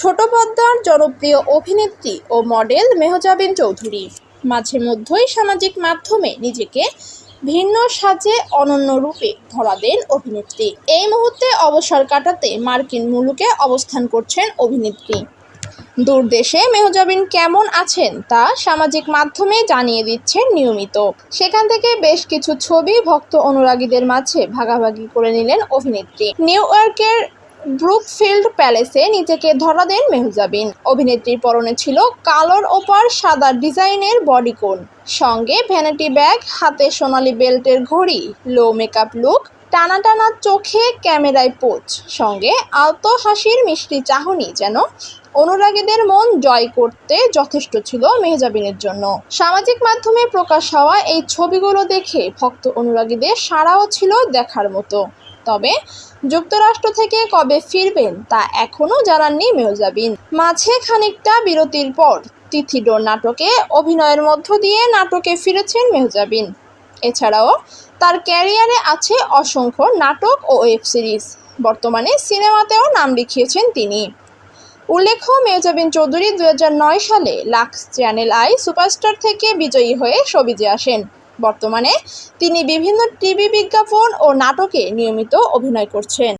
ছোট পর্দার জনপ্রিয় অভিনেত্রী ও মডেল মেহজাবিন চৌধুরী মাঝে মধ্যেই সামাজিক মাধ্যমে নিজেকে ভিন্ন সাজে অনন্য রূপে ধরা দেন অভিনেত্রী। এই মুহূর্তে অবসর কাটাতে মার্কিন মুলুকে অবস্থান করছেন অভিনেত্রী। দূর দেশে মেহজাবিন কেমন আছেন তা সামাজিক মাধ্যমে জানিয়ে দিচ্ছেন নিয়মিত। সেখান থেকে বেশ কিছু ছবি ভক্ত অনুরাগীদের মাঝে ভাগাভাগি করে নিলেন অভিনেত্রী। নিউ ইয়র্কের ব্রুকফিল্ড প্যালেসে নিজেকে ধরা দেন মেহজাবিন। অভিনেত্রীর পরনে ছিল কালোর ওপর সাদা ডিজাইনের বডিকোন, সঙ্গে ভ্যানিটি ব্যাগ, হাতে সোনালি বেল্টের ঘড়ি, লো মেকআপ লুক, টানা টানা চোখে ক্যামেরায় পোজ, সঙ্গে আলতো হাসির মিষ্টি চাহনি যেন অনুরাগীদের মন জয় করতে যথেষ্ট ছিল মেহজাবিনের জন্য। সামাজিক মাধ্যমে প্রকাশ হওয়া এই ছবিগুলো দেখে ভক্ত অনুরাগীদের সাড়াও ছিল দেখার মতো। তবে যুক্তরাষ্ট্র থেকে কবে ফিরবেন তা এখনও জানাননি মেহজাবিন। মাঝে খানিকটা বিরতির পর তিথিডোর নাটকে অভিনয়ের মধ্য দিয়ে নাটকে ফিরেছেন মেহজাবিন। এছাড়াও তার ক্যারিয়ারে আছে অসংখ্য নাটক ও ওয়েব সিরিজ। বর্তমানে সিনেমাতেও নাম লিখিয়েছেন তিনি। উল্লেখ্য, মেহজাবিন চৌধুরী 2009 সালে লাক্স চ্যানেল আই সুপারস্টার থেকে বিজয়ী হয়ে শোবিজে আসেন। বর্তমানে তিনি বিভিন্ন টিভি বিজ্ঞাপন ও নাটকে নিয়মিত অভিনয় করছেন।